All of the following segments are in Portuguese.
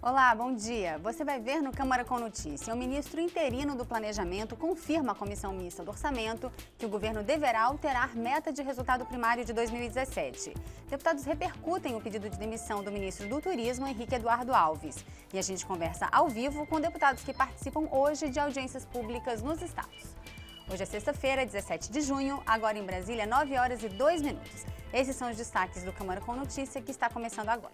Olá, bom dia. Você vai ver no Câmara com Notícia. O ministro interino do Planejamento confirma à Comissão Mista do Orçamento que o governo deverá alterar meta de resultado primário de 2017. Deputados repercutem o pedido de demissão do ministro do Turismo, Henrique Eduardo Alves. E a gente conversa ao vivo com deputados que participam hoje de audiências públicas nos estados. Hoje é sexta-feira, 17 de junho, agora em Brasília, 9h02. Esses são os destaques do Câmara com Notícia, que está começando agora.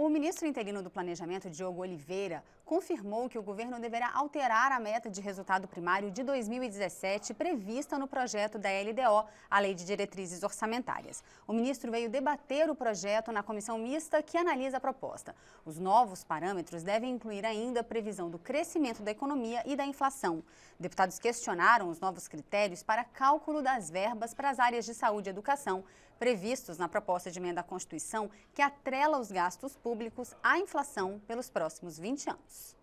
O ministro interino do Planejamento, Diogo Oliveira, confirmou que o governo deverá alterar a meta de resultado primário de 2017 prevista no projeto da LDO, a Lei de Diretrizes Orçamentárias. O ministro veio debater o projeto na comissão mista que analisa a proposta. Os novos parâmetros devem incluir ainda a previsão do crescimento da economia e da inflação. Deputados questionaram os novos critérios para cálculo das verbas para as áreas de saúde e educação, previstos na proposta de emenda à Constituição que atrela os gastos públicos à inflação pelos próximos 20 anos.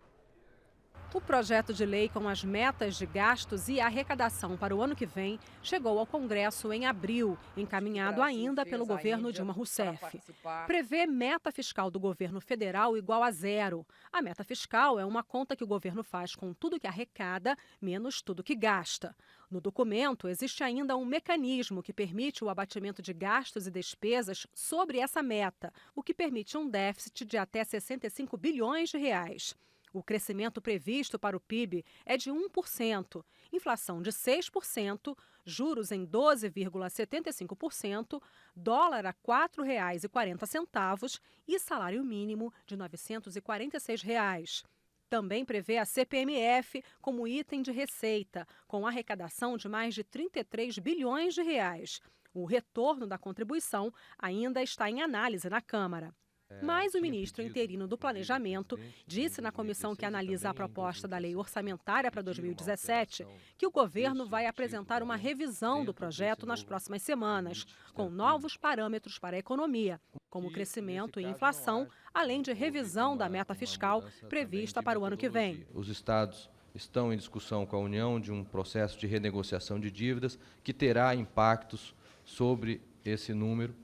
O projeto de lei com as metas de gastos e arrecadação para o ano que vem chegou ao Congresso em abril, encaminhado ainda pelo governo Dilma Rousseff. Prevê meta fiscal do governo federal igual a zero. A meta fiscal é uma conta que o governo faz com tudo que arrecada, menos tudo que gasta. No documento, existe ainda um mecanismo que permite o abatimento de gastos e despesas sobre essa meta, o que permite um déficit de até 65 bilhões de reais. O crescimento previsto para o PIB é de 1%, inflação de 6%, juros em 12,75%, dólar a R$ 4,40 e salário mínimo de R$ 946. Também prevê a CPMF como item de receita, com arrecadação de mais de 33 bilhões de reais. O retorno da contribuição ainda está em análise na Câmara. Mas o ministro interino do Planejamento disse na comissão que analisa a proposta da lei orçamentária para 2017 que o governo vai apresentar uma revisão do projeto nas próximas semanas, com novos parâmetros para a economia, como crescimento e inflação, além de revisão da meta fiscal prevista para o ano que vem. Os estados estão em discussão com a União de um processo de renegociação de dívidas que terá impactos sobre esse número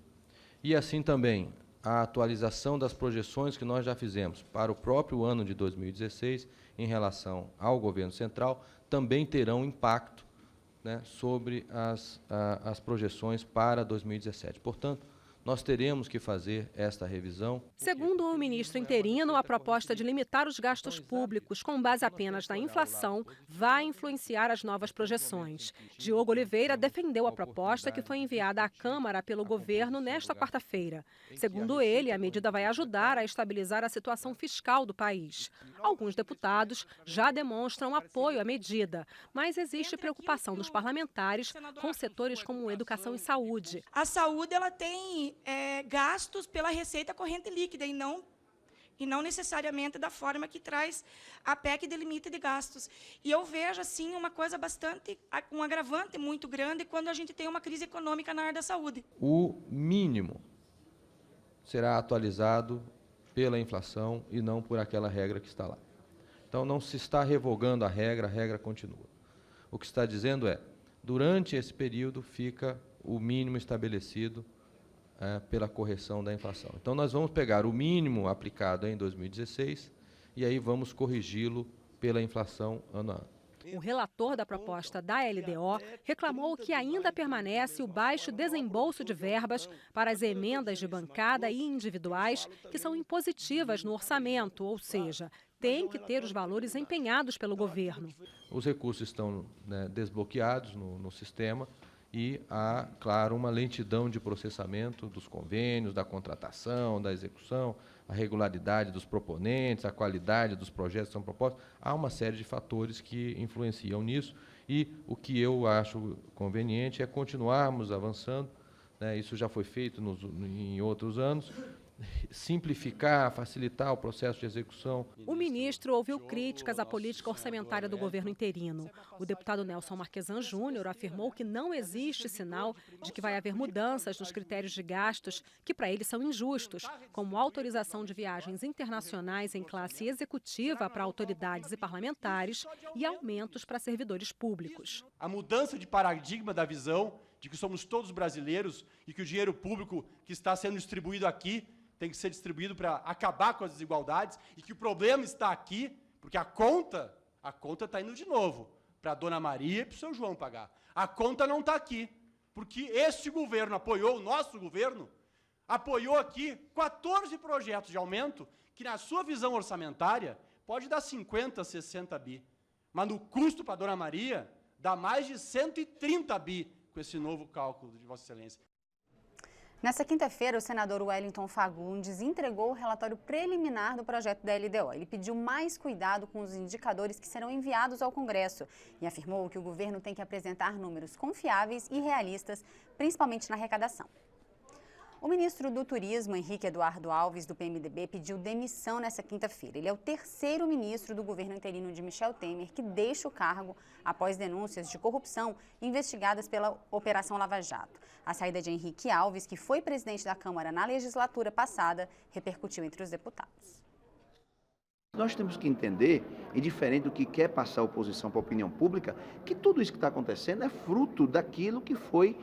e assim também a atualização das projeções que nós já fizemos para o próprio ano de 2016 em relação ao governo central também terão impacto, sobre as projeções para 2017. Portanto, nós teremos que fazer esta revisão. Segundo o ministro interino, a proposta de limitar os gastos públicos com base apenas na inflação vai influenciar as novas projeções. Diogo Oliveira defendeu a proposta que foi enviada à Câmara pelo governo nesta quarta-feira. Segundo ele, a medida vai ajudar a estabilizar a situação fiscal do país. Alguns deputados já demonstram apoio à medida, mas existe preocupação dos parlamentares com setores como educação e saúde. A saúde ela tem gastos pela receita corrente líquida e não necessariamente da forma que traz a PEC de limite de gastos. E eu vejo assim um agravante muito grande quando a gente tem uma crise econômica na área da saúde. O mínimo será atualizado pela inflação e não por aquela regra que está lá. Então não se está revogando a regra continua. O que está dizendo é, durante esse período fica o mínimo estabelecido pela correção da inflação. Então, nós vamos pegar o mínimo aplicado em 2016 e aí vamos corrigi-lo pela inflação ano a ano. O relator da proposta da LDO reclamou que ainda permanece o baixo desembolso de verbas para as emendas de bancada e individuais que são impositivas no orçamento, ou seja, tem que ter os valores empenhados pelo governo. Os recursos estão desbloqueados no sistema, e há, claro, uma lentidão de processamento dos convênios, da contratação, da execução, a regularidade dos proponentes, a qualidade dos projetos que são propostos. Há uma série de fatores que influenciam nisso e o que eu acho conveniente é continuarmos avançando, isso já foi feito em outros anos, simplificar, facilitar o processo de execução. O ministro ouviu críticas à política orçamentária do governo interino. O deputado Nelson Marquesan Júnior afirmou que não existe sinal de que vai haver mudanças nos critérios de gastos que para ele são injustos, como autorização de viagens internacionais em classe executiva para autoridades e parlamentares e aumentos para servidores públicos. A mudança de paradigma da visão de que somos todos brasileiros e que o dinheiro público que está sendo distribuído aqui tem que ser distribuído para acabar com as desigualdades e que o problema está aqui, porque a conta está indo de novo para a Dona Maria e para o seu João pagar. A conta não está aqui, porque este governo apoiou, o nosso governo, apoiou aqui 14 projetos de aumento que, na sua visão orçamentária, pode dar 50, 60 bi. Mas no custo para a Dona Maria, dá mais de 130 bi com esse novo cálculo de Vossa Excelência. Nessa quinta-feira, o senador Wellington Fagundes entregou o relatório preliminar do projeto da LDO. Ele pediu mais cuidado com os indicadores que serão enviados ao Congresso e afirmou que o governo tem que apresentar números confiáveis e realistas, principalmente na arrecadação. O ministro do Turismo, Henrique Eduardo Alves, do PMDB, pediu demissão nesta quinta-feira. Ele é o terceiro ministro do governo interino de Michel Temer que deixa o cargo após denúncias de corrupção investigadas pela Operação Lava Jato. A saída de Henrique Alves, que foi presidente da Câmara na legislatura passada, repercutiu entre os deputados. Nós temos que entender, e diferente do que quer passar a oposição para a opinião pública, que tudo isso que está acontecendo é fruto daquilo que foi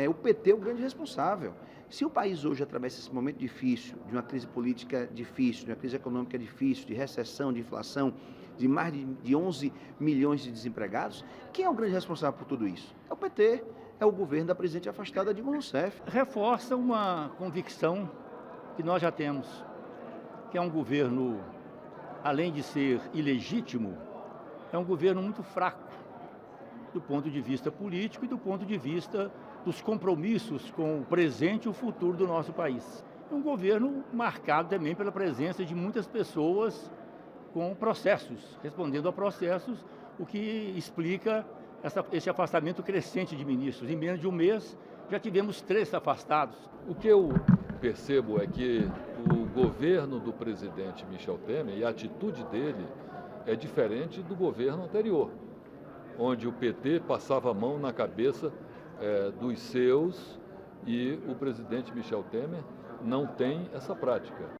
o PT o grande responsável. Se o país hoje atravessa esse momento difícil, de uma crise política difícil, de uma crise econômica difícil, de recessão, de inflação, de mais de 11 milhões de desempregados, quem é o grande responsável por tudo isso? É o PT, é o governo da presidente afastada Dilma Rousseff. Reforça uma convicção que nós já temos, que é um governo, além de ser ilegítimo, é um governo muito fraco, do ponto de vista político e do ponto de vista dos compromissos com o presente e o futuro do nosso país. É um governo marcado também pela presença de muitas pessoas com processos, respondendo a processos, o que explica esse afastamento crescente de ministros. Em menos de um mês, já tivemos 3 afastados. O que eu percebo é que o governo do presidente Michel Temer e a atitude dele é diferente do governo anterior, onde o PT passava a mão na cabeça dos seus e o presidente Michel Temer não tem essa prática.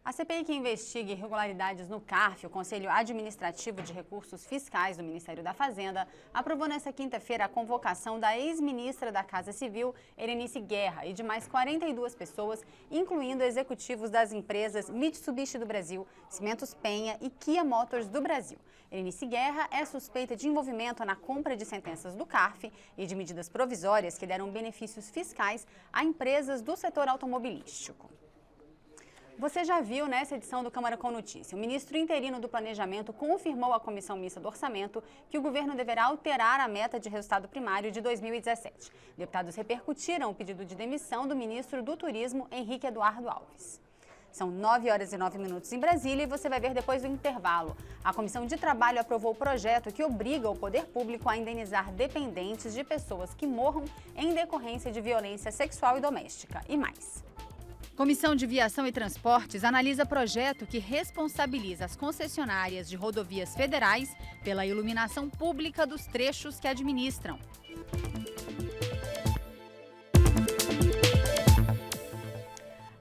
A CPI que investiga irregularidades no CARF, o Conselho Administrativo de Recursos Fiscais do Ministério da Fazenda, aprovou nesta quinta-feira a convocação da ex-ministra da Casa Civil, Erenice Guerra, e de mais 42 pessoas, incluindo executivos das empresas Mitsubishi do Brasil, Cimentos Penha e Kia Motors do Brasil. Erenice Guerra é suspeita de envolvimento na compra de sentenças do CARF e de medidas provisórias que deram benefícios fiscais a empresas do setor automobilístico. Você já viu nessa edição do Câmara com Notícia. O ministro interino do Planejamento confirmou à Comissão Mista do Orçamento que o governo deverá alterar a meta de resultado primário de 2017. Deputados repercutiram o pedido de demissão do ministro do Turismo, Henrique Eduardo Alves. São 9h09 em Brasília e você vai ver depois do intervalo. A Comissão de Trabalho aprovou o projeto que obriga o poder público a indenizar dependentes de pessoas que morram em decorrência de violência sexual e doméstica. E mais. Comissão de Viação e Transportes analisa projeto que responsabiliza as concessionárias de rodovias federais pela iluminação pública dos trechos que administram.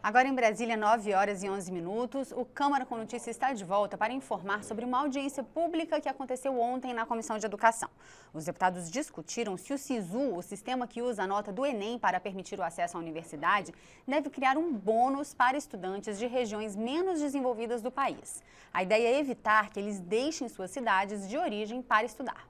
Agora em Brasília, 9h11. O Câmara com Notícia está de volta para informar sobre uma audiência pública que aconteceu ontem na Comissão de Educação. Os deputados discutiram se o SISU, o sistema que usa a nota do Enem para permitir o acesso à universidade, deve criar um bônus para estudantes de regiões menos desenvolvidas do país. A ideia é evitar que eles deixem suas cidades de origem para estudar.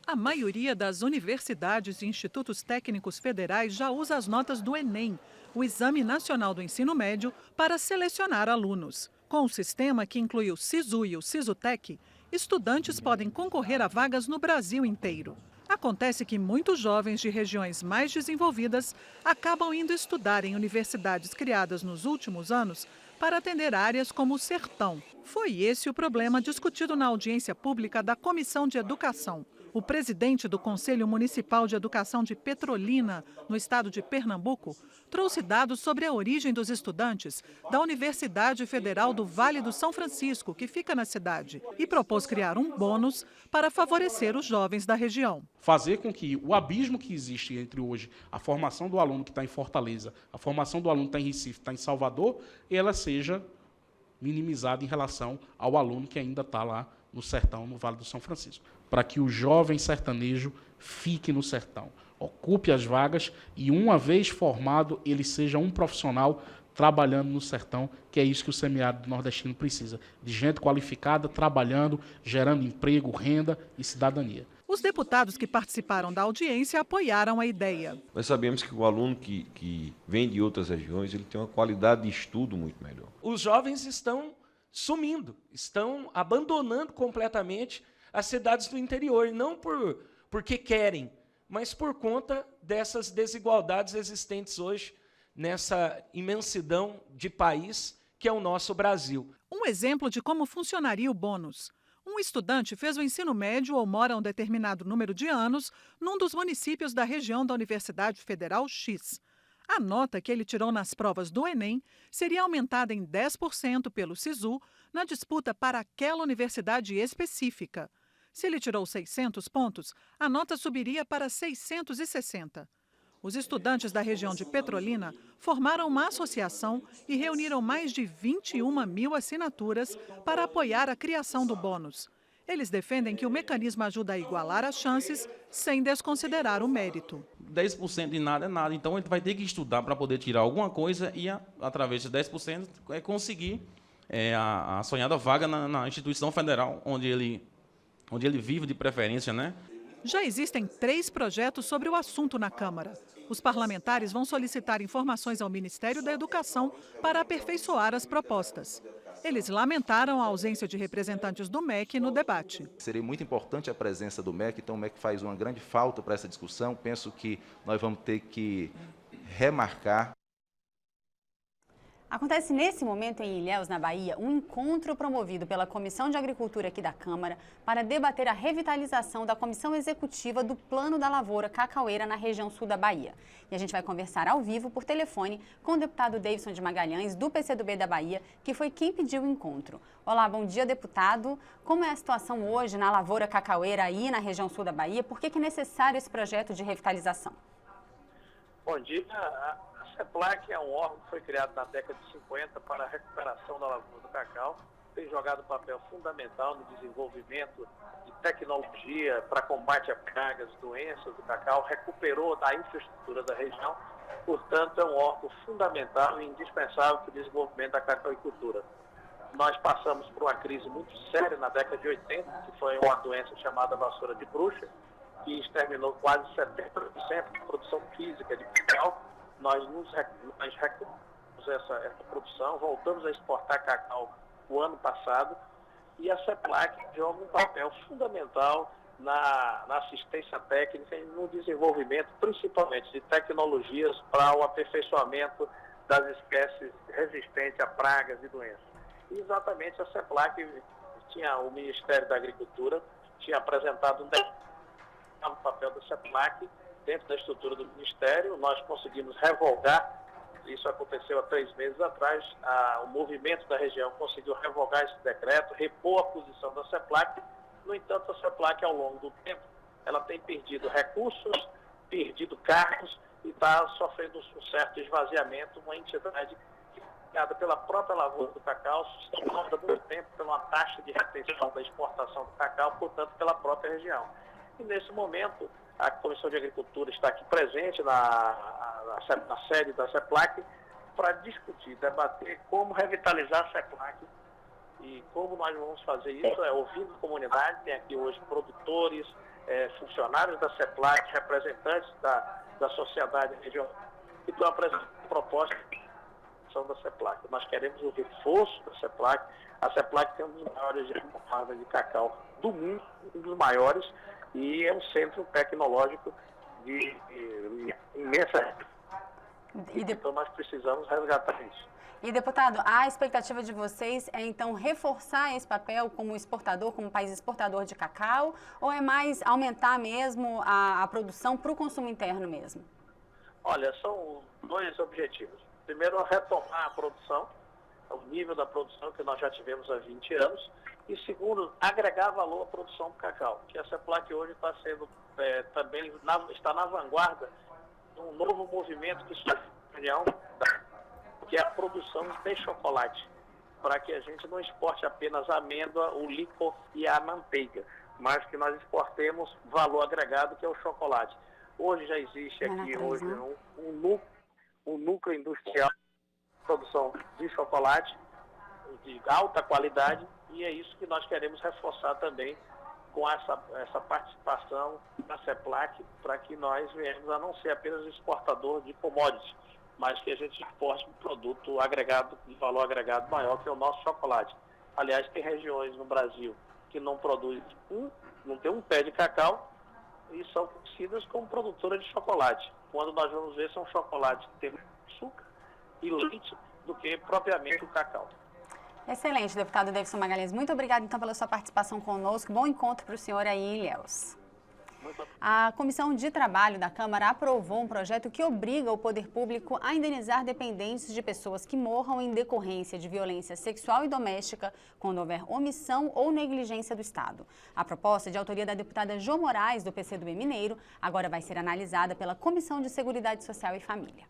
A maioria das universidades e institutos técnicos federais já usa as notas do Enem, o Exame Nacional do Ensino Médio, para selecionar alunos. Com o sistema que inclui o SISU e o SISUTEC, estudantes podem concorrer a vagas no Brasil inteiro. Acontece que muitos jovens de regiões mais desenvolvidas acabam indo estudar em universidades criadas nos últimos anos para atender áreas como o sertão. Foi esse o problema discutido na audiência pública da Comissão de Educação. O presidente do Conselho Municipal de Educação de Petrolina, no estado de Pernambuco, trouxe dados sobre a origem dos estudantes da Universidade Federal do Vale do São Francisco, que fica na cidade, e propôs criar um bônus para favorecer os jovens da região. Fazer com que o abismo que existe entre hoje a formação do aluno que está em Fortaleza, a formação do aluno que está em Recife, está em Salvador, ela seja minimizada em relação ao aluno que ainda está lá no sertão, no Vale do São Francisco. para que o jovem sertanejo fique no sertão, ocupe as vagas e, uma vez formado, ele seja um profissional trabalhando no sertão, que é isso que o semiárido nordestino precisa, de gente qualificada, trabalhando, gerando emprego, renda e cidadania. Os deputados que participaram da audiência apoiaram a ideia. Nós sabemos que o aluno que vem de outras regiões, ele tem uma qualidade de estudo muito melhor. Os jovens estão sumindo, estão abandonando completamente as cidades do interior, e não porque querem, mas por conta dessas desigualdades existentes hoje nessa imensidão de país que é o nosso Brasil. Um exemplo de como funcionaria o bônus. Um estudante fez o ensino médio ou mora um determinado número de anos num dos municípios da região da Universidade Federal X. A nota que ele tirou nas provas do Enem seria aumentada em 10% pelo SISU na disputa para aquela universidade específica. Se ele tirou 600 pontos, a nota subiria para 660. Os estudantes da região de Petrolina formaram uma associação e reuniram mais de 21 mil assinaturas para apoiar a criação do bônus. Eles defendem que o mecanismo ajuda a igualar as chances sem desconsiderar o mérito. 10% de nada é nada, então ele vai ter que estudar para poder tirar alguma coisa e, através de 10%, conseguir a sonhada vaga na instituição federal, onde ele vive de preferência, né? Já existem 3 projetos sobre o assunto na Câmara. Os parlamentares vão solicitar informações ao Ministério da Educação para aperfeiçoar as propostas. Eles lamentaram a ausência de representantes do MEC no debate. Seria muito importante a presença do MEC, então o MEC faz uma grande falta para essa discussão. Penso que nós vamos ter que remarcar. Acontece nesse momento em Ilhéus, na Bahia, um encontro promovido pela Comissão de Agricultura aqui da Câmara para debater a revitalização da Comissão Executiva do Plano da Lavoura Cacaueira na região sul da Bahia. E a gente vai conversar ao vivo por telefone com o deputado Davidson de Magalhães, do PCdoB da Bahia, que foi quem pediu o encontro. Olá, bom dia, deputado. Como é a situação hoje na Lavoura Cacaueira aí na região sul da Bahia? Por que é necessário esse projeto de revitalização? Bom dia. A CEPLAC é um órgão que foi criado na década de 50 para a recuperação da lavoura do cacau, tem jogado um papel fundamental no desenvolvimento de tecnologia para combate a pragas, doenças do cacau, recuperou a infraestrutura da região, portanto é um órgão fundamental e indispensável para o desenvolvimento da cacauicultura. Nós passamos por uma crise muito séria na década de 80, que foi uma doença chamada vassoura de bruxa, que exterminou quase 70% da produção física de cacau. Nós recuperamos essa produção, voltamos a exportar cacau o ano passado e a CEPLAC joga um papel fundamental na assistência técnica e no desenvolvimento, principalmente, de tecnologias para o aperfeiçoamento das espécies resistentes a pragas e doenças. E exatamente a CEPLAC tinha o Ministério da Agricultura, tinha apresentado um papel da CEPLAC dentro da estrutura do Ministério. Nós conseguimos revogar, isso aconteceu há 3 meses atrás, o movimento da região conseguiu revogar esse decreto, repor a posição da CEPLAC. No entanto, a CEPLAC, ao longo do tempo, ela tem perdido recursos, perdido cargos e está sofrendo um certo esvaziamento, uma entidade criada pela própria lavoura do cacau, sustentada há muito tempo pela uma taxa de retenção da exportação do cacau, portanto, pela própria região. E nesse momento, a Comissão de Agricultura está aqui presente na sede da CEPLAC para discutir, debater como revitalizar a CEPLAC e como nós vamos fazer isso, ouvindo a comunidade. Tem aqui hoje produtores, funcionários da CEPLAC, representantes da sociedade regional que estão apresentando propostas da CEPLAC. Nós queremos o reforço da CEPLAC. A CEPLAC tem um dos maiores reservatórios de cacau do mundo, um dos maiores, e é um centro tecnológico de imensa. Então nós precisamos resgatar isso. E, deputado, a expectativa de vocês é, então, reforçar esse papel como exportador, como país exportador de cacau, ou é mais aumentar mesmo a produção para o consumo interno mesmo? Olha, são 2 objetivos. Primeiro, retomar a produção, o nível da produção que nós já tivemos há 20 anos. E segundo, agregar valor à produção do cacau, que a CEPLAC hoje está sendo também está na vanguarda de um novo movimento que surge na região, que é a produção de chocolate, para que a gente não exporte apenas a amêndoa, o licor e a manteiga, mas que nós exportemos valor agregado, que é o chocolate. Hoje já existe aqui um núcleo industrial de produção de chocolate de alta qualidade, e é isso que nós queremos reforçar também com essa participação da CEPLAC, para que nós venhamos a não ser apenas exportador de commodities, mas que a gente exporte um produto agregado, de valor agregado maior, que é o nosso chocolate. Aliás, tem regiões no Brasil que não produzem não tem um pé de cacau e são conhecidas como produtoras de chocolate. Quando nós vamos ver, são chocolates que têm açúcar e leite do que propriamente o cacau. Excelente, deputado Davidson Magalhães. Muito obrigado, então, pela sua participação conosco. Bom encontro para o senhor aí em Ilhéus. A Comissão de Trabalho da Câmara aprovou um projeto que obriga o poder público a indenizar dependentes de pessoas que morram em decorrência de violência sexual e doméstica quando houver omissão ou negligência do Estado. A proposta, de autoria da deputada Jo Moraes, do PCdoB Mineiro, agora vai ser analisada pela Comissão de Seguridade Social e Família.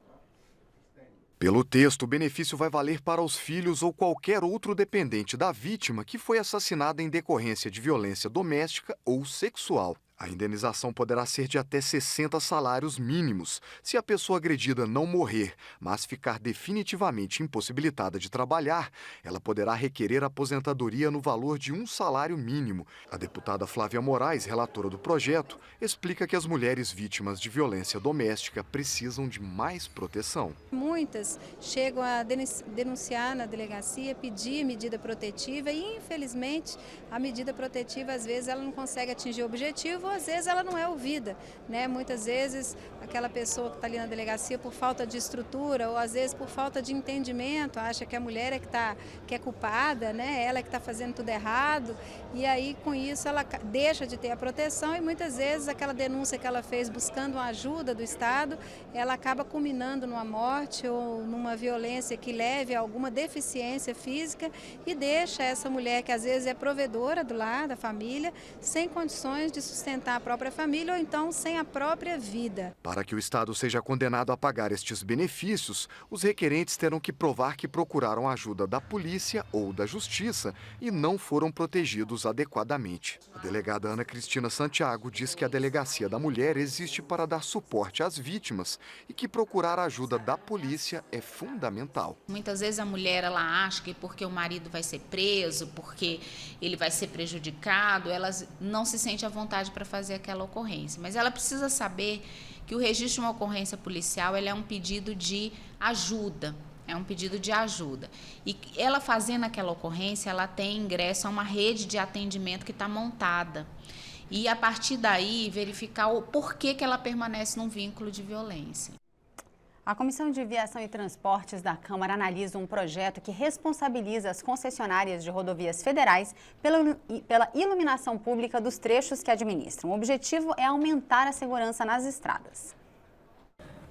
Pelo texto, o benefício vai valer para os filhos ou qualquer outro dependente da vítima que foi assassinada em decorrência de violência doméstica ou sexual. A indenização poderá ser de até 60 salários mínimos, se a pessoa agredida não morrer, mas ficar definitivamente impossibilitada de trabalhar, ela poderá requerer aposentadoria no valor de um salário mínimo. A deputada Flávia Moraes, relatora do projeto, explica que as mulheres vítimas de violência doméstica precisam de mais proteção. Muitas chegam a denunciar na delegacia, pedir medida protetiva e, infelizmente, a medida protetiva, às vezes, ela não consegue atingir o objetivo, às vezes ela não é ouvida, né? Muitas vezes aquela pessoa que está ali na delegacia por falta de estrutura ou às vezes por falta de entendimento, acha que a mulher é que é culpada, né? Ela é que está fazendo tudo errado e aí com isso ela deixa de ter a proteção e muitas vezes aquela denúncia que ela fez buscando uma ajuda do Estado, ela acaba culminando numa morte ou numa violência que leve a alguma deficiência física e deixa essa mulher que às vezes é provedora do lar, da família, sem condições de sustentar a própria família ou então sem a própria vida. Para que o Estado seja condenado a pagar estes benefícios, os requerentes terão que provar que procuraram ajuda da polícia ou da justiça e não foram protegidos adequadamente. A delegada Ana Cristina Santiago diz que a Delegacia da Mulher existe para dar suporte às vítimas e que procurar a ajuda da polícia é fundamental. Muitas vezes a mulher ela acha que porque o marido vai ser preso, porque ele vai ser prejudicado, ela não se sente à vontade para fazer aquela ocorrência. Mas ela precisa saber que o registro de uma ocorrência policial ele é um pedido de ajuda. É um pedido de ajuda. E ela fazendo aquela ocorrência, ela tem ingresso a uma rede de atendimento que está montada. E, a partir daí, verificar o porquê que ela permanece num vínculo de violência. A Comissão de Viação e Transportes da Câmara analisa um projeto que responsabiliza as concessionárias de rodovias federais pela iluminação pública dos trechos que administram. O objetivo é aumentar a segurança nas estradas.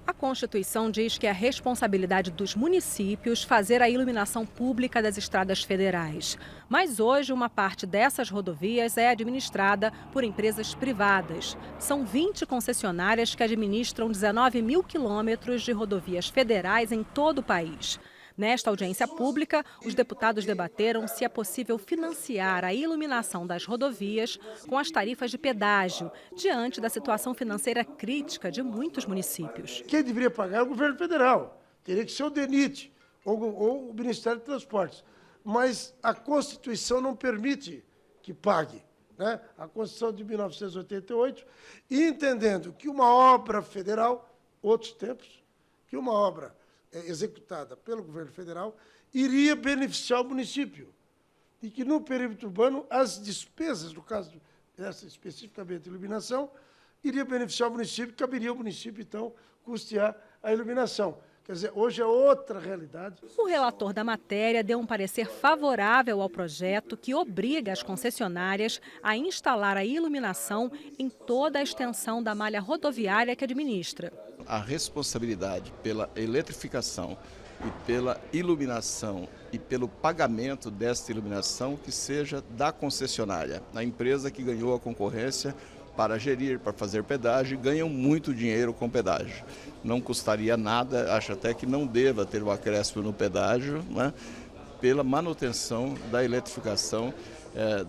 A Constituição diz que é a responsabilidade dos municípios fazer a iluminação pública das estradas federais. Mas hoje, uma parte dessas rodovias é administrada por empresas privadas. São 20 concessionárias que administram 19 mil quilômetros de rodovias federais em todo o país. Nesta audiência pública, os deputados debateram se é possível financiar a iluminação das rodovias com as tarifas de pedágio, diante da situação financeira crítica de muitos municípios. Quem deveria pagar é o governo federal, teria que ser o DENIT ou o Ministério de Transportes. Mas a Constituição não permite que pague, né? A Constituição de 1988, e entendendo que uma obra federal, outros tempos, que uma obra executada pelo governo federal, iria beneficiar o município. E que no perímetro urbano, as despesas, no caso dessa especificamente iluminação, iria beneficiar o município, caberia ao município, então, custear a iluminação. Quer dizer, hoje é outra realidade. O relator da matéria deu um parecer favorável ao projeto que obriga as concessionárias a instalar a iluminação em toda a extensão da malha rodoviária que administra. A responsabilidade pela eletrificação e pela iluminação e pelo pagamento desta iluminação que seja da concessionária. A empresa que ganhou a concorrência para gerir, para fazer pedágio, ganham muito dinheiro com pedágio. Não custaria nada, acho até que não deva ter um acréscimo no pedágio, né? pela manutenção da eletrificação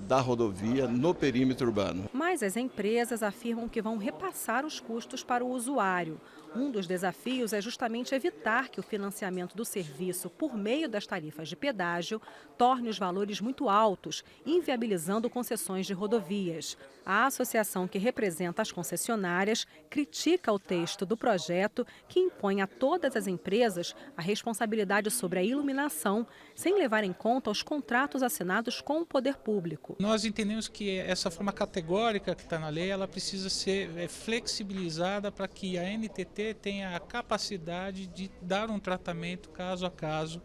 da rodovia no perímetro urbano. Mas as empresas afirmam que vão repassar os custos para o usuário. Um dos desafios é justamente evitar que o financiamento do serviço por meio das tarifas de pedágio torne os valores muito altos, inviabilizando concessões de rodovias. A associação que representa as concessionárias critica o texto do projeto que impõe a todas as empresas a responsabilidade sobre a iluminação, sem levar em conta os contratos assinados com o poder público. Nós entendemos que essa forma categórica que está na lei, ela precisa ser flexibilizada para que a NTT tenha a capacidade de dar um tratamento caso a caso,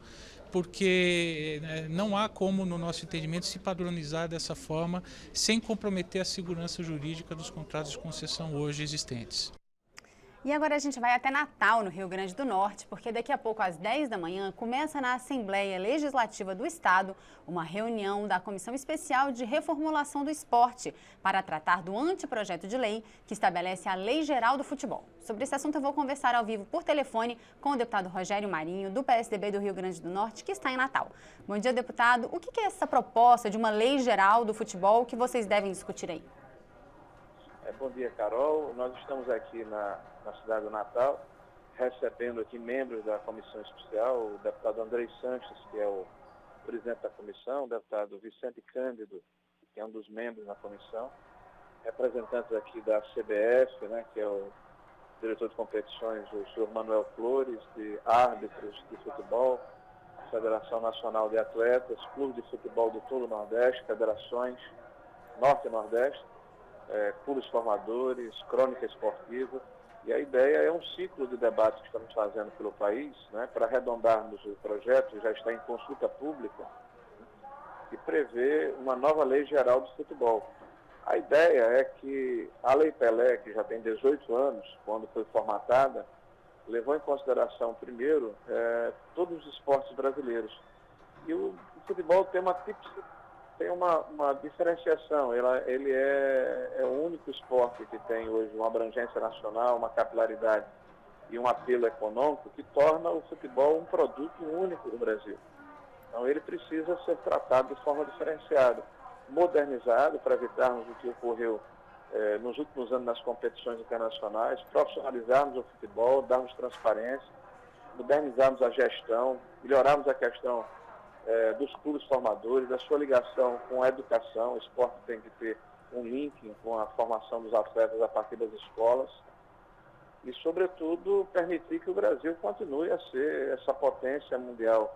porque não há como, no nosso entendimento, se padronizar dessa forma sem comprometer a segurança jurídica dos contratos de concessão hoje existentes. E agora a gente vai até Natal, no Rio Grande do Norte, porque daqui a pouco, às 10 da manhã, começa na Assembleia Legislativa do Estado uma reunião da Comissão Especial de Reformulação do Esporte para tratar do anteprojeto de lei que estabelece a Lei Geral do Futebol. Sobre esse assunto eu vou conversar ao vivo por telefone com o deputado Rogério Marinho, do PSDB do Rio Grande do Norte, que está em Natal. Bom dia, deputado. O que é essa proposta de uma Lei Geral do Futebol que vocês devem discutir aí? Bom dia, Carol. Nós estamos aqui na cidade do Natal, recebendo aqui membros da comissão especial, o deputado Andrei Sanches, que é o presidente da comissão, o deputado Vicente Cândido, que é um dos membros da comissão, representantes aqui da CBF, né, que é o diretor de competições, o senhor Manuel Flores, de árbitros de futebol, Federação Nacional de Atletas, Clube de Futebol do todo o Nordeste, federações Norte e Nordeste, clubes formadores, crônica esportiva. E a ideia é um ciclo de debate que estamos fazendo pelo país, né, para arredondarmos o projeto, já está em consulta pública, que prevê uma nova lei geral do futebol. A ideia é que a Lei Pelé, que já tem 18 anos, quando foi formatada, levou em consideração, primeiro, todos os esportes brasileiros. E o futebol tem uma diferenciação. Ele é o único esporte que tem hoje uma abrangência nacional, uma capilaridade e um apelo econômico que torna o futebol um produto único no Brasil. Então ele precisa ser tratado de forma diferenciada, modernizado, para evitarmos o que ocorreu nos últimos anos nas competições internacionais, profissionalizarmos o futebol, darmos transparência, modernizarmos a gestão, melhorarmos a questão dos clubes formadores, da sua ligação com a educação. O esporte tem que ter um link com a formação dos atletas a partir das escolas e, sobretudo, permitir que o Brasil continue a ser essa potência mundial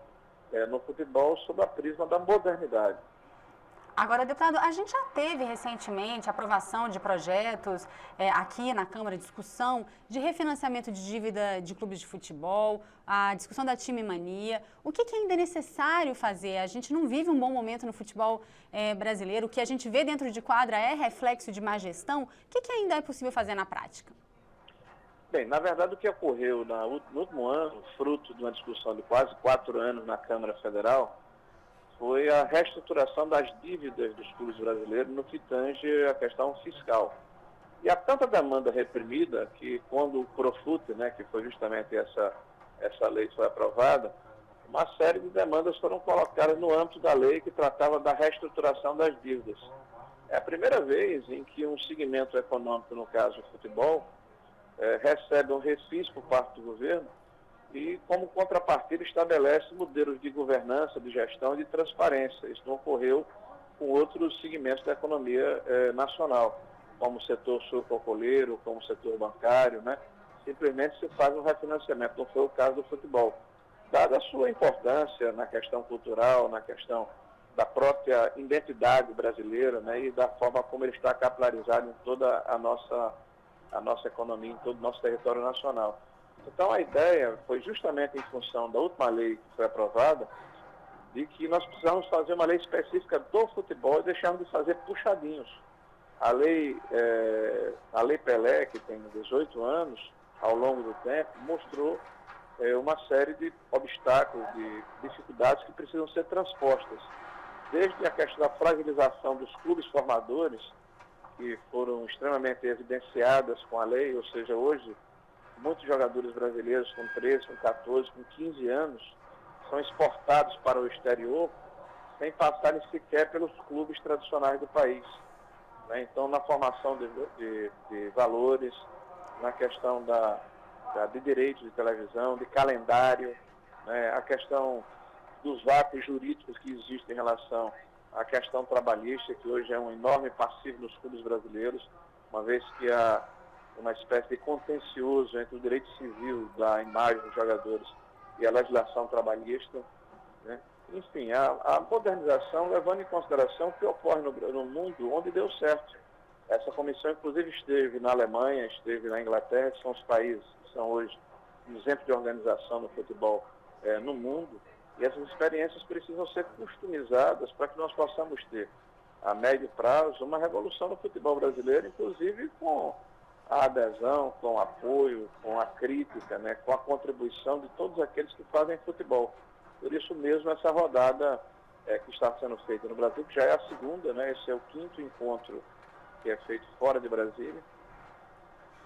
no futebol sob a prisma da modernidade. Agora, deputado, a gente já teve recentemente aprovação de projetos aqui na Câmara, discussão de refinanciamento de dívida de clubes de futebol, a discussão da time mania. O que ainda é necessário fazer? A gente não vive um bom momento no futebol brasileiro. O que a gente vê dentro de quadra é reflexo de má gestão. O que ainda é possível fazer na prática? Bem, na verdade, o que ocorreu no último ano, fruto de uma discussão de quase 4 anos na Câmara Federal, foi a reestruturação das dívidas dos clubes brasileiros no que tange a questão fiscal. E há tanta demanda reprimida que, quando o Profut, né, que foi justamente essa lei foi aprovada, uma série de demandas foram colocadas no âmbito da lei que tratava da reestruturação das dívidas. É a primeira vez em que um segmento econômico, no caso o futebol, recebe um refis por parte do governo e, como contrapartida, estabelece modelos de governança, de gestão e de transparência. Isso não ocorreu com outros segmentos da economia nacional, como o setor sucroalcooleiro, como o setor bancário, né? Simplesmente se faz um refinanciamento, não foi o caso do futebol. Dada a sua importância na questão cultural, na questão da própria identidade brasileira, né, e da forma como ele está capilarizado em toda a nossa economia, em todo o nosso território nacional. Então, a ideia foi justamente em função da última lei que foi aprovada, de que nós precisamos fazer uma lei específica do futebol e deixarmos de fazer puxadinhos. A lei Pelé, que tem 18 anos, ao longo do tempo, mostrou uma série de obstáculos, de dificuldades que precisam ser transpostas. Desde a questão da fragilização dos clubes formadores, que foram extremamente evidenciadas com a lei, ou seja, hoje, muitos jogadores brasileiros com 13, com 14, com 15 anos são exportados para o exterior sem passarem sequer pelos clubes tradicionais do país. Né? Então, na formação de valores, na questão de direitos de televisão, de calendário, né? A questão dos vácuos jurídicos que existem em relação à questão trabalhista, que hoje é um enorme passivo nos clubes brasileiros, uma vez que há uma espécie de contencioso entre o direito civil da imagem dos jogadores e a legislação trabalhista, né? Enfim, a modernização levando em consideração o que ocorre no mundo onde deu certo. Essa comissão, inclusive, esteve na Alemanha, esteve na Inglaterra, que são os países que são hoje um exemplo de organização no futebol no mundo, e essas experiências precisam ser customizadas para que nós possamos ter, a médio prazo, uma revolução no futebol brasileiro, inclusive com a adesão, com o apoio, com a crítica, né, com a contribuição de todos aqueles que fazem futebol. Por isso mesmo, essa rodada que está sendo feita no Brasil, que já é a segunda, né, esse é o 5º encontro que é feito fora de Brasília.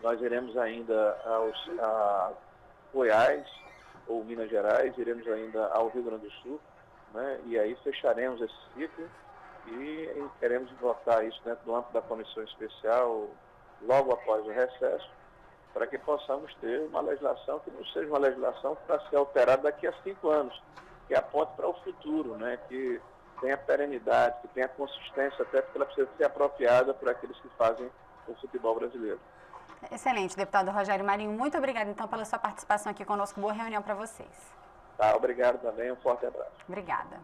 Nós iremos ainda a Goiás ou Minas Gerais, iremos ainda ao Rio Grande do Sul, né, e aí fecharemos esse ciclo e queremos votar isso dentro do âmbito da comissão especial logo após o recesso, para que possamos ter uma legislação que não seja uma legislação para ser alterada daqui a 5 anos, que aponte para o futuro, né, que tenha perenidade, que tenha consistência, até porque ela precisa ser apropriada por aqueles que fazem o futebol brasileiro. Excelente, deputado Rogério Marinho. Muito obrigada, então, pela sua participação aqui conosco. Boa reunião para vocês. Tá, obrigado também. Um forte abraço. Obrigada.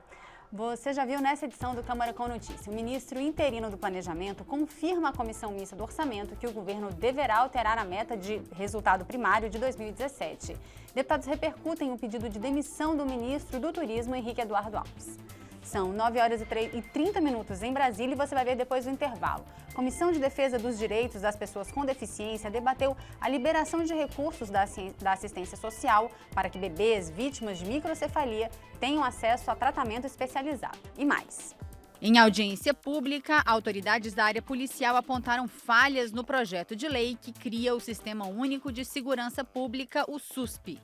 Você já viu nessa edição do Câmara com Notícia, o ministro interino do Planejamento confirma à Comissão Mista do Orçamento que o governo deverá alterar a meta de resultado primário de 2017. Deputados repercutem o pedido de demissão do ministro do Turismo, Henrique Eduardo Alves. São 9h30 em Brasília e você vai ver depois do intervalo. Comissão de Defesa dos Direitos das Pessoas com Deficiência debateu a liberação de recursos da assistência social para que bebês vítimas de microcefalia tenham acesso a tratamento especializado. E mais. Em audiência pública, autoridades da área policial apontaram falhas no projeto de lei que cria o Sistema Único de Segurança Pública, o SUSP.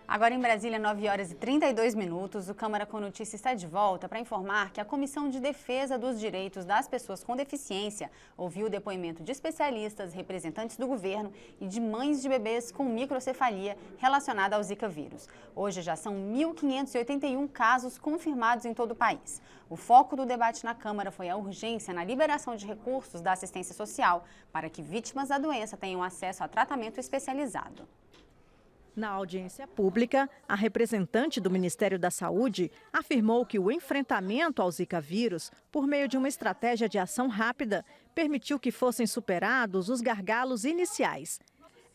Agora em Brasília, 9h32, o Câmara com Notícia está de volta para informar que a Comissão de Defesa dos Direitos das Pessoas com Deficiência ouviu o depoimento de especialistas, representantes do governo e de mães de bebês com microcefalia relacionada ao Zika vírus. Hoje já são 1.581 casos confirmados em todo o país. O foco do debate na Câmara foi a urgência na liberação de recursos da assistência social para que vítimas da doença tenham acesso a tratamento especializado. Na audiência pública, a representante do Ministério da Saúde afirmou que o enfrentamento ao Zika vírus, por meio de uma estratégia de ação rápida, permitiu que fossem superados os gargalos iniciais.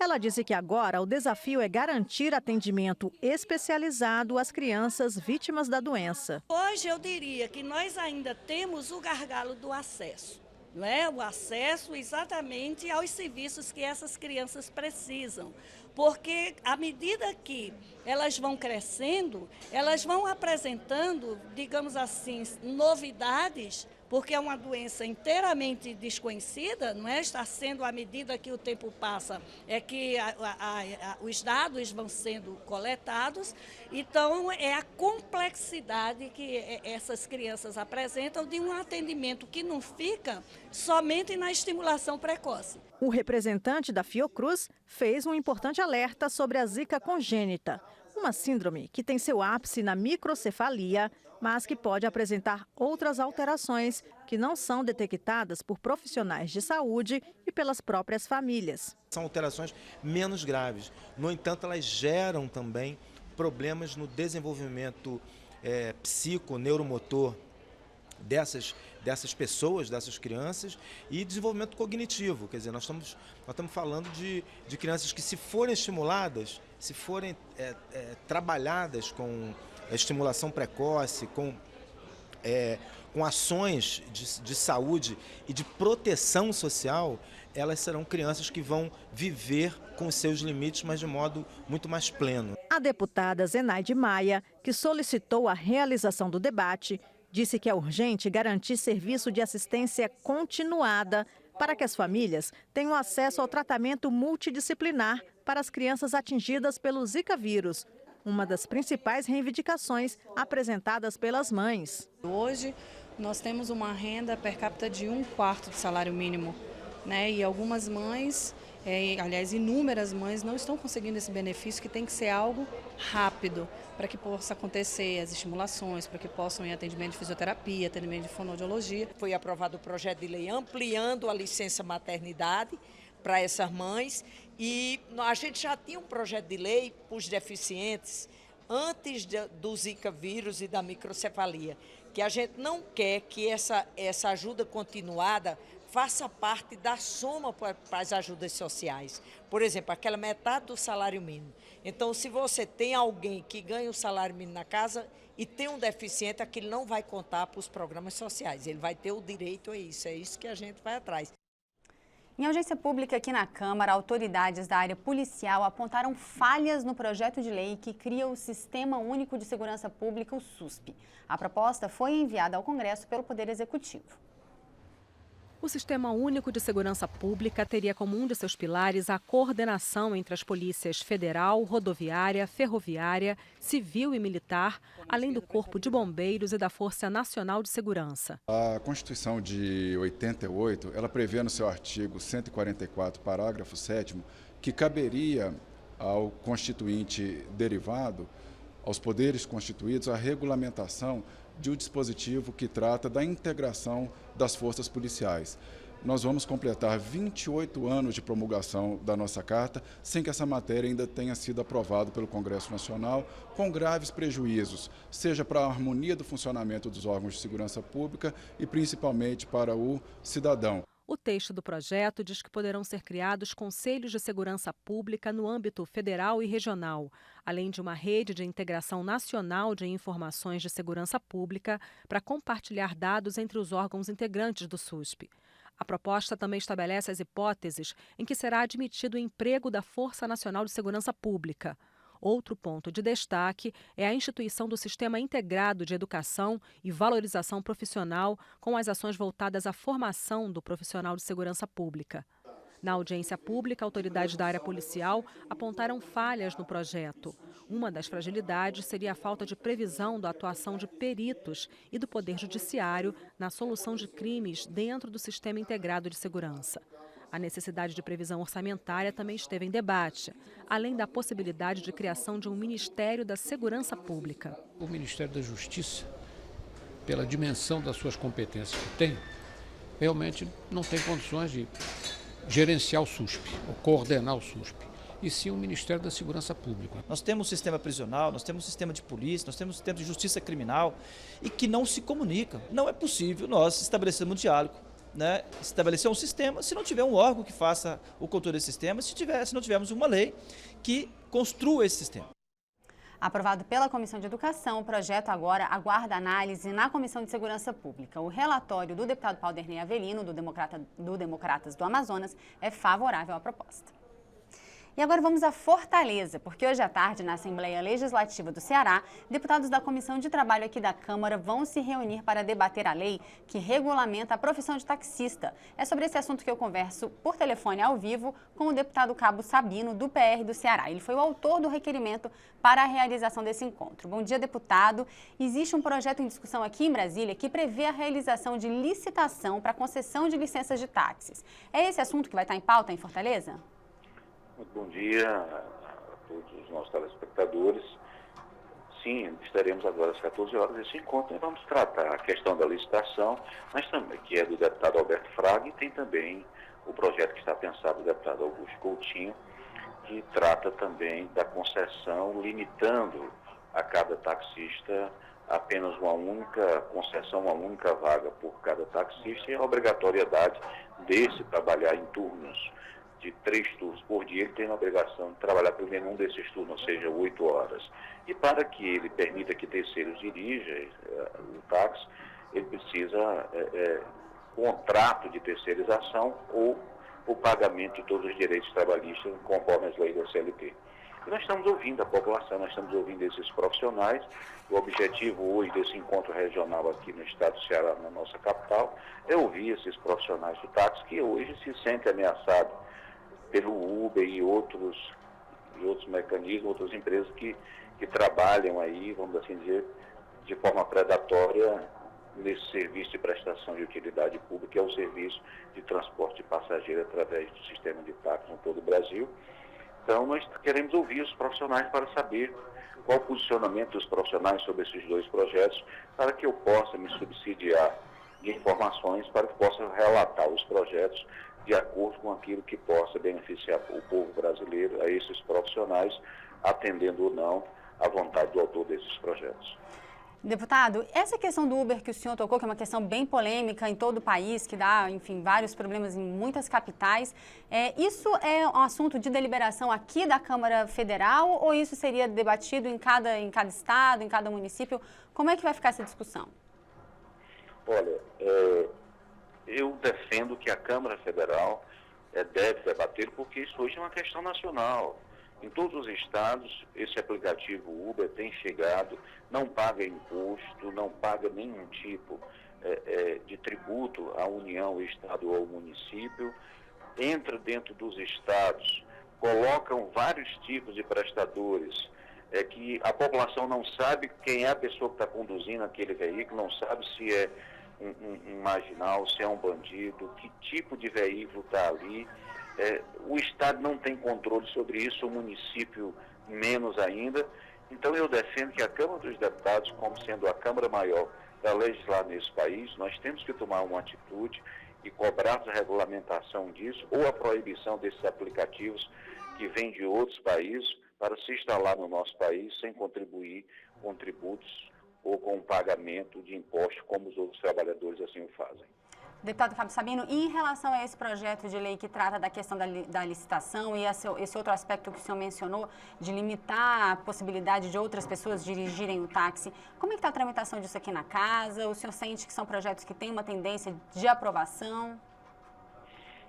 Ela disse que agora o desafio é garantir atendimento especializado às crianças vítimas da doença. Hoje eu diria que nós ainda temos o gargalo do acesso. Não é? O acesso exatamente aos serviços que essas crianças precisam. Porque à medida que elas vão crescendo, elas vão apresentando, digamos assim, novidades, porque é uma doença inteiramente desconhecida, não é? Está sendo, à medida que o tempo passa, é que os dados vão sendo coletados. Então, é a complexidade que essas crianças apresentam de um atendimento que não fica somente na estimulação precoce. O representante da Fiocruz fez um importante alerta sobre a Zika congênita, uma síndrome que tem seu ápice na microcefalia, mas que pode apresentar outras alterações que não são detectadas por profissionais de saúde e pelas próprias famílias. São alterações menos graves. No entanto, elas geram também problemas no desenvolvimento psico-neuromotor dessas pessoas, dessas crianças, e desenvolvimento cognitivo. Quer dizer, nós estamos falando de crianças que, se forem estimuladas, se forem trabalhadas com estimulação precoce, com ações de saúde e de proteção social, elas serão crianças que vão viver com seus limites, mas de modo muito mais pleno. A deputada Zenaide Maia, que solicitou a realização do debate, disse que é urgente garantir serviço de assistência continuada para que as famílias tenham acesso ao tratamento multidisciplinar para as crianças atingidas pelo Zika vírus, uma das principais reivindicações apresentadas pelas mães. Hoje, nós temos uma renda per capita de 1/4 do salário mínimo, né? E algumas mães, aliás, inúmeras mães, não estão conseguindo esse benefício, que tem que ser algo rápido, para que possa acontecer as estimulações, para que possam ir atendimento de fisioterapia, atendimento de fonoaudiologia. Foi aprovado o projeto de lei ampliando a licença maternidade para essas mães, e a gente já tinha um projeto de lei para os deficientes antes do Zika vírus e da microcefalia, que a gente não quer que essa ajuda continuada faça parte da soma para as ajudas sociais. Por exemplo, aquela metade do salário mínimo. Então, se você tem alguém que ganha o salário mínimo na casa e tem um deficiente, aquilo não vai contar para os programas sociais. Ele vai ter o direito a isso. É isso que a gente vai atrás. Em audiência pública aqui na Câmara, autoridades da área policial apontaram falhas no projeto de lei que cria o Sistema Único de Segurança Pública, o SUSP. A proposta foi enviada ao Congresso pelo Poder Executivo. O Sistema Único de Segurança Pública teria como um de seus pilares a coordenação entre as polícias federal, rodoviária, ferroviária, civil e militar, além do Corpo de Bombeiros e da Força Nacional de Segurança. A Constituição de 88, ela prevê no seu artigo 144, parágrafo 7º, que caberia ao constituinte derivado, aos poderes constituídos, a regulamentação de um dispositivo que trata da integração das forças policiais. Nós vamos completar 28 anos de promulgação da nossa carta, sem que essa matéria ainda tenha sido aprovada pelo Congresso Nacional, com graves prejuízos, seja para a harmonia do funcionamento dos órgãos de segurança pública e principalmente para o cidadão. O texto do projeto diz que poderão ser criados conselhos de segurança pública no âmbito federal e regional, além de uma rede de integração nacional de informações de segurança pública para compartilhar dados entre os órgãos integrantes do SUSP. A proposta também estabelece as hipóteses em que será admitido o emprego da Força Nacional de Segurança Pública. Outro ponto de destaque é a instituição do Sistema Integrado de Educação e Valorização Profissional, com as ações voltadas à formação do profissional de segurança pública. Na audiência pública, autoridades da área policial apontaram falhas no projeto. Uma das fragilidades seria a falta de previsão da atuação de peritos e do Poder Judiciário na solução de crimes dentro do Sistema Integrado de Segurança. A necessidade de previsão orçamentária também esteve em debate, além da possibilidade de criação de um Ministério da Segurança Pública. O Ministério da Justiça, pela dimensão das suas competências que tem, realmente não tem condições de gerenciar o SUSP, ou coordenar o SUSP, e sim o Ministério da Segurança Pública. Nós temos um sistema prisional, nós temos um sistema de polícia, nós temos um sistema de justiça criminal e que não se comunicam. Não é possível nós estabelecermos um diálogo, estabelecer um sistema, se não tiver um órgão que faça o controle desse sistema, se não tivermos uma lei que construa esse sistema. Aprovado pela Comissão de Educação, o projeto agora aguarda análise na Comissão de Segurança Pública. O relatório do deputado Paulderney Avelino, do Democratas do Amazonas, é favorável à proposta. E agora vamos a Fortaleza, porque hoje à tarde, na Assembleia Legislativa do Ceará, deputados da Comissão de Trabalho aqui da Câmara vão se reunir para debater a lei que regulamenta a profissão de taxista. É sobre esse assunto que eu converso por telefone ao vivo com o deputado Cabo Sabino, do PR do Ceará. Ele foi o autor do requerimento para a realização desse encontro. Bom dia, deputado. Existe um projeto em discussão aqui em Brasília que prevê a realização de licitação para concessão de licenças de táxis. É esse assunto que vai estar em pauta em Fortaleza? Muito bom dia a todos os nossos telespectadores. Sim, estaremos agora às 14 horas nesse encontro e vamos tratar a questão da licitação, mas também, que é do deputado Alberto Fraga, e tem também o projeto que está pensado do deputado Augusto Coutinho, que trata também da concessão, limitando a cada taxista apenas uma única concessão, uma única vaga por cada taxista, e a obrigatoriedade desse trabalhar em turnos de 3 turnos por dia. Ele tem a obrigação de trabalhar pelo menos um desses turnos, ou seja, 8 horas. E para que ele permita que terceiros dirijam o táxi, ele precisa contrato de terceirização ou o pagamento de todos os direitos trabalhistas conforme as leis da CLT. E nós estamos ouvindo a população, nós estamos ouvindo esses profissionais. O objetivo hoje desse encontro regional aqui no estado do Ceará, na nossa capital, é ouvir esses profissionais do táxi que hoje se sentem ameaçados pelo Uber e outros mecanismos, outras empresas que trabalham aí, vamos assim dizer, de forma predatória nesse serviço de prestação de utilidade pública, que é o serviço de transporte de passageiro através do sistema de táxi em todo o Brasil. Então, nós queremos ouvir os profissionais para saber qual o posicionamento dos profissionais sobre esses dois projetos, para que eu possa me subsidiar de informações, para que possa relatar os projetos de acordo com aquilo que possa beneficiar o povo brasileiro, a esses profissionais, atendendo ou não à vontade do autor desses projetos. Deputado, essa questão do Uber que o senhor tocou, que é uma questão bem polêmica em todo o país, que dá, enfim, vários problemas em muitas capitais, isso é um assunto de deliberação aqui da Câmara Federal ou isso seria debatido em cada estado, em cada município? Como é que vai ficar essa discussão? Olha, eu defendo que a Câmara Federal deve debater, porque isso hoje é uma questão nacional. Em todos os estados, esse aplicativo Uber tem chegado, não paga imposto, não paga nenhum tipo de tributo à União, ao Estado ou ao município, entra dentro dos estados, colocam vários tipos de prestadores, que a população não sabe quem é a pessoa que está conduzindo aquele veículo, não sabe se é um marginal, se é um bandido, que tipo de veículo está ali. O Estado não tem controle sobre isso, o município menos ainda. Então eu defendo que a Câmara dos Deputados, como sendo a Câmara maior para legislar nesse país, nós temos que tomar uma atitude e cobrar a regulamentação disso ou a proibição desses aplicativos que vêm de outros países para se instalar no nosso país sem contribuir com tributos ou com pagamento de impostos, como os outros trabalhadores assim o fazem. Deputado Fábio Sabino, e em relação a esse projeto de lei que trata da questão da licitação e esse outro aspecto que o senhor mencionou, de limitar a possibilidade de outras pessoas dirigirem o táxi, como é que está a tramitação disso aqui na casa? O senhor sente que são projetos que têm uma tendência de aprovação?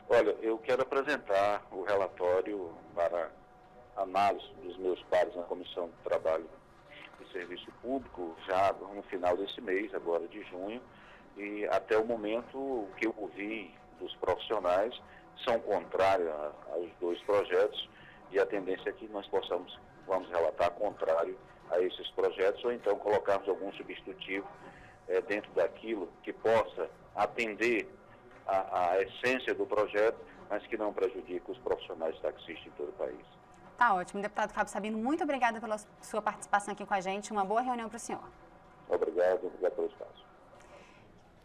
Olha, eu quero apresentar o relatório para análise dos meus pares na Comissão de Trabalho e Serviço Público, já no final desse mês, agora de junho. E até o momento, o que eu ouvi dos profissionais são contrários aos dois projetos e a tendência é que nós vamos relatar contrário a esses projetos ou então colocarmos algum substitutivo dentro daquilo que possa atender a essência do projeto, mas que não prejudique os profissionais taxistas em todo o país. Tá ótimo. Deputado Fábio Sabino, muito obrigada pela sua participação aqui com a gente. Uma boa reunião para o senhor. Obrigado pelo espaço.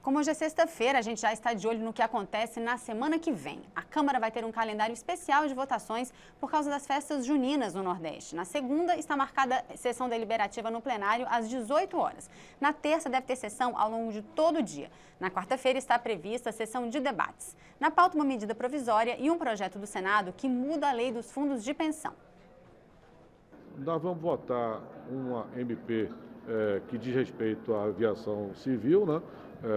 Como hoje é sexta-feira, a gente já está de olho no que acontece na semana que vem. A Câmara vai ter um calendário especial de votações por causa das festas juninas no Nordeste. Na segunda, está marcada sessão deliberativa no plenário às 18 horas. Na terça, deve ter sessão ao longo de todo o dia. Na quarta-feira, está prevista a sessão de debates. Na pauta, uma medida provisória e um projeto do Senado que muda a lei dos fundos de pensão. Nós vamos votar uma MP que diz respeito à aviação civil, né?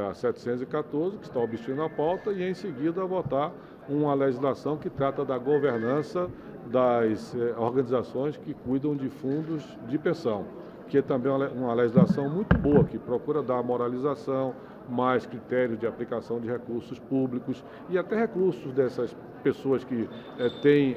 A 714, que está obstruindo a pauta, e em seguida votar uma legislação que trata da governança das organizações que cuidam de fundos de pensão, que é também uma legislação muito boa, que procura dar moralização, mais critérios de aplicação de recursos públicos e até recursos dessas pessoas que têm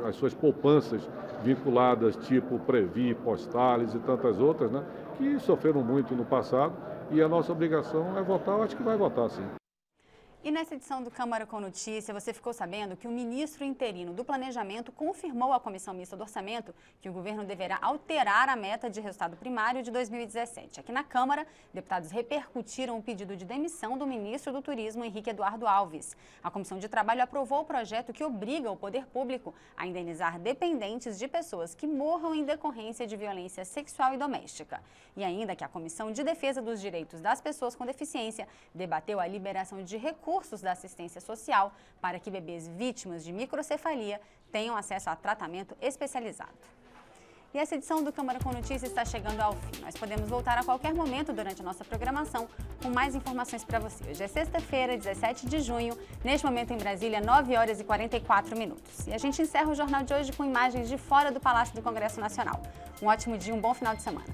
as suas poupanças vinculadas, tipo Previ, Postales e tantas outras, né, que sofreram muito no passado. E a nossa obrigação é votar, eu acho que vai votar, sim. E nessa edição do Câmara com Notícia, você ficou sabendo que o ministro interino do Planejamento confirmou à Comissão Mista do Orçamento que o governo deverá alterar a meta de resultado primário de 2017. Aqui na Câmara, deputados repercutiram o pedido de demissão do ministro do Turismo, Henrique Eduardo Alves. A Comissão de Trabalho aprovou o projeto que obriga o poder público a indenizar dependentes de pessoas que morram em decorrência de violência sexual e doméstica. E ainda que a Comissão de Defesa dos Direitos das Pessoas com Deficiência debateu a liberação de recursos da assistência social para que bebês vítimas de microcefalia tenham acesso a tratamento especializado. E essa edição do Câmara com Notícias está chegando ao fim. Nós podemos voltar a qualquer momento durante a nossa programação com mais informações para você. Hoje é sexta-feira, 17 de junho, neste momento em Brasília, 9 horas e 44 minutos. E a gente encerra o jornal de hoje com imagens de fora do Palácio do Congresso Nacional. Um ótimo dia, um bom final de semana.